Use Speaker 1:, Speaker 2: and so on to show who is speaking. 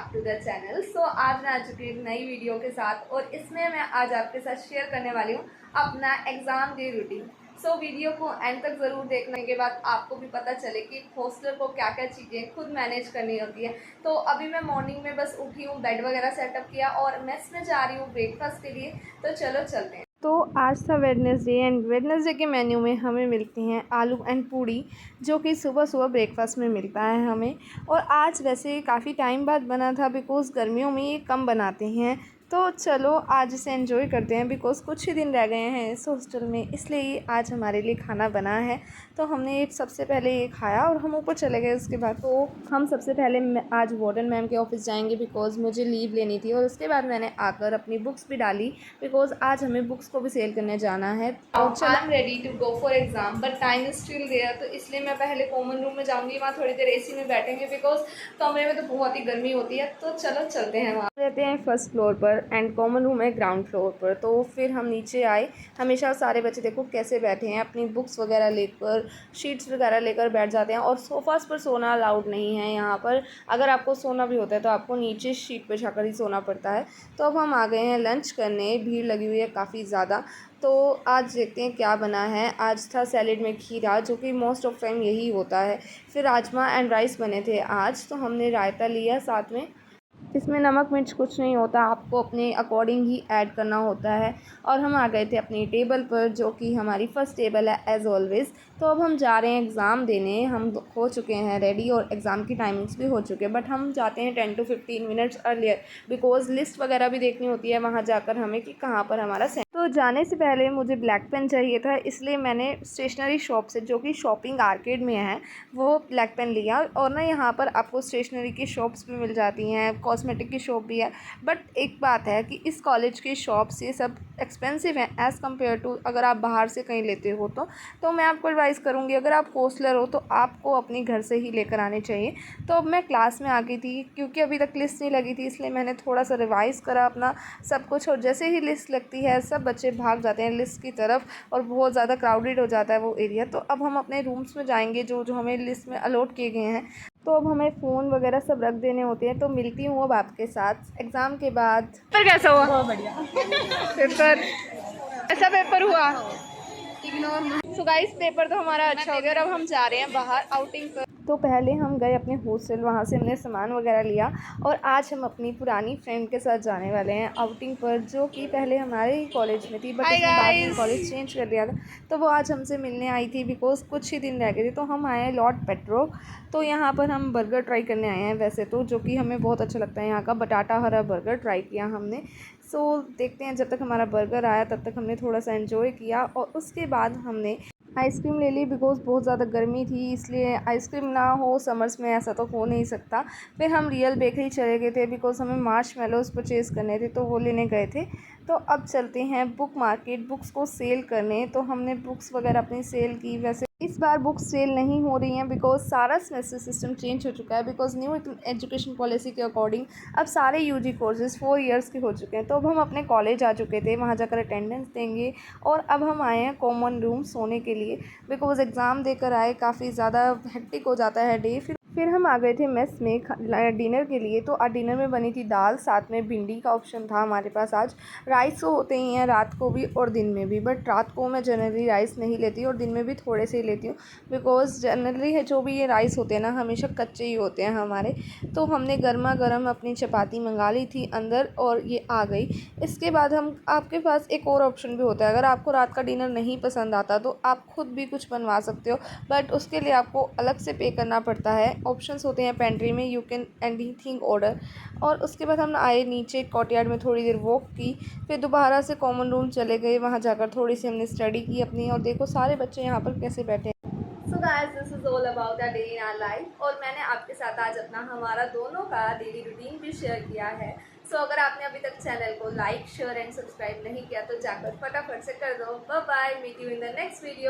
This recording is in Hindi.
Speaker 1: Back to the channel. So आज मैं आ चुकी हूँ एक नई वीडियो के साथ और इसमें मैं आज आपके साथ शेयर करने वाली हूँ अपना exam day routine. So video को एंड तक ज़रूर देखने के बाद आपको भी पता चले कि हॉस्टलर को क्या क्या चीज़ें खुद मैनेज करनी होती है। तो अभी मैं मॉर्निंग में बस उठी हूँ, बेड वगैरह सेटअप किया और मेस में जा रही हूँ ब्रेकफास्ट के लिए। तो चलो चलते हैं। तो आज था वेडनेसडे एंड वेडनेसडे के मेन्यू में हमें मिलती हैं आलू एंड पूड़ी, जो कि सुबह सुबह ब्रेकफास्ट में मिलता है हमें। और आज वैसे काफ़ी टाइम बाद बना था बिकॉज़ गर्मियों में ये कम बनाते हैं। तो चलो आज इसे एंजॉय करते हैं बिकॉज़ कुछ ही दिन रह गए हैं इस हॉस्टल में, इसलिए आज हमारे लिए खाना बना है। तो हमने सबसे पहले ये खाया और हम ऊपर चले गए। उसके बाद तो हम सबसे पहले आज वार्डन मैम के ऑफ़िस जाएंगे बिकॉज़ मुझे लीव लेनी थी। और उसके बाद मैंने आकर अपनी बुक्स भी डाली बिकॉज़ आज हमें बुक्स को भी सेल करने जाना है। और I am ready to go for exam but time is still there. तो इसलिए मैं पहले कॉमन रूम में जाऊंगी, वहाँ थोड़ी देर एसी में बैठेंगे बिकॉज़ कमरे में तो बहुत ही गर्मी होती है। तो चलो चलते हैं। वहाँ रहते हैं फर्स्ट फ्लोर पर एंड कॉमन रूम है ग्राउंड फ्लोर पर। तो फिर हम नीचे आए। हमेशा सारे बच्चे देखो कैसे बैठे हैं, अपनी बुक्स वगैरह लेकर, शीट्स वगैरह लेकर बैठ जाते हैं। और सोफ़ास पर सोना अलाउड नहीं है यहाँ पर। अगर आपको सोना भी होता है तो आपको नीचे शीट पर जाकर ही सोना पड़ता है। तो अब हम आ गए हैं लंच करने। भीड़ लगी हुई है काफ़ी ज़्यादा। तो आज देखते हैं क्या बना है। आज था सैलेड में खीरा, जो कि मोस्ट ऑफ टाइम यही होता है। फिर राजमा एंड राइस बने थे आज, तो हमने रायता लिया साथ में। इसमें नमक मिर्च कुछ नहीं होता, आपको अपने अकॉर्डिंग ही ऐड करना होता है। और हम आ गए थे अपनी टेबल पर, जो कि हमारी फ़र्स्ट टेबल है एज़ ऑलवेज़। तो अब हम जा रहे हैं एग्ज़ाम देने। हम हो चुके हैं रेडी और एग्ज़ाम की टाइमिंग्स भी हो चुके हैं, बट हम जाते हैं 10 to 15 minutes earlier because list वगैरह भी देखनी होती है वहाँ जाकर हमें कि कहाँ पर हमारा तो जाने से पहले मुझे ब्लैक पेन चाहिए था, इसलिए मैंने स्टेशनरी शॉप से, जो कि शॉपिंग आर्केड में है, वो ब्लैक पेन लिया। और ना यहाँ पर आपको स्टेशनरी की शॉप्स भी मिल जाती हैं, कॉस्मेटिक की शॉप भी है। बट एक बात है कि इस कॉलेज की शॉप्स ये सब एक्सपेंसिव हैं एज़ कम्पेयर टू अगर आप बाहर से कहीं लेते हो तो मैं आपको एडवाइस करूँगी, अगर आप हॉस्टलर हो तो आपको अपने घर से ही लेकर आने चाहिए। तो अब मैं क्लास में आ गई थी, क्योंकि अभी तक लिस्ट नहीं लगी थी, इसलिए मैंने थोड़ा सा रिवाइज़ करा अपना सब कुछ। और जैसे ही लिस्ट लगती है सब बच्चे भाग जाते हैं लिस्ट की तरफ और बहुत ज़्यादा क्राउडेड हो जाता है वो एरिया। तो अब हम अपने रूम्स में जाएंगे जो जो हमें लिस्ट में अलॉट किए गए हैं। तो अब हमें फ़ोन वगैरह सब रख देने होते हैं। तो मिलती हूँ अब आपके साथ एग्ज़ाम के बाद। पेपर कैसा हुआ? बहुत बढ़िया। पेपर ऐसा पेपर हुआ। सो गाइस पेपर तो हमारा अच्छा हो गया और अब हम जा रहे हैं बाहर आउटिंग पर। तो पहले हम गए अपने हॉस्टल, वहाँ से हमने सामान वगैरह लिया और आज हम अपनी पुरानी फ्रेंड के साथ जाने वाले हैं आउटिंग पर, जो कि पहले हमारे ही कॉलेज में थी बट उसने बाद में कॉलेज चेंज कर दिया था। तो वो आज हमसे मिलने आई थी बिकॉज़ कुछ ही दिन रह गए थे। तो हम आए हैं लॉर्ड पेट्रो। तो यहाँ पर हम बर्गर ट्राई करने आए हैं वैसे तो, जो कि हमें बहुत अच्छा लगता है यहाँ का। बटाटा हरा बर्गर ट्राई किया हमने। सो देखते हैं, जब तक हमारा बर्गर आया तब तक हमने थोड़ा सा एंजॉय किया और उसके बाद हमने आइसक्रीम ले ली बिकॉज़ बहुत ज़्यादा गर्मी थी, इसलिए आइसक्रीम ना हो समर्स में ऐसा तो हो नहीं सकता। फिर हम रियल बेकरी चले गए थे बिकॉज़ हमें मार्शमेलोज़ परचेज़ करने थे, तो वो लेने गए थे। तो अब चलते हैं बुक मार्केट बुक्स को सेल करने। तो हमने बुक्स वगैरह अपनी सेल की। वैसे इस बार बुक्स सेल नहीं हो रही हैं बिकॉज़ सारा सेमेस्टर सिस्टम चेंज हो चुका है बिकॉज़ न्यू एजुकेशन पॉलिसी के अकॉर्डिंग अब सारे यूजी कोर्सेज़ 4 इयर्स के हो चुके हैं। तो अब हम अपने कॉलेज आ चुके थे, वहाँ जाकर अटेंडेंस देंगे और अब हम आए हैं कॉमन रूम सोने के लिए बिकॉज़ एग्ज़ाम देकर आए, काफ़ी ज़्यादा हेक्टिक हो जाता है डे। फिर हम आ गए थे मेस में डिनर के लिए। तो आज डिनर में बनी थी दाल, साथ में भिंडी का ऑप्शन था हमारे पास। आज राइस तो होते ही हैं रात को भी और दिन में भी, बट रात को मैं जनरली राइस नहीं लेती और दिन में भी थोड़े से ही लेती हूँ बिकॉज़ जनरली है जो भी ये राइस होते हैं ना हमेशा कच्चे ही होते हैं हमारे। तो हमने गर्मा गर्म अपनी चपाती मंगा ली थी अंदर और ये आ गई। इसके बाद हम आपके पास एक और ऑप्शन भी होता है, अगर आपको रात का डिनर नहीं पसंद आता तो आप खुद भी कुछ बनवा सकते हो, बट उसके लिए आपको अलग से पे करना पड़ता है। ऑप्शंस होते हैं पेंट्री में, यू कैन एनीथिंग ऑर्डर। और उसके बाद हम आए नीचे कोर्टयार्ड में, थोड़ी देर वॉक की, फिर दोबारा से कॉमन रूम चले गए। वहाँ जाकर थोड़ी सी हमने स्टडी की अपनी और देखो सारे बच्चे यहाँ पर कैसे बैठे हैं। So guys this is all about a day in our life. और मैंने आपके साथ आज अपना हमारा दोनों का डेली रूटीन भी शेयर किया है। सो अगर आपने अभी तक चैनल को लाइक शेयर एंड सब्सक्राइब नहीं किया तो जाकर फटाफट से कर दो। Bye bye, meet you in the next video.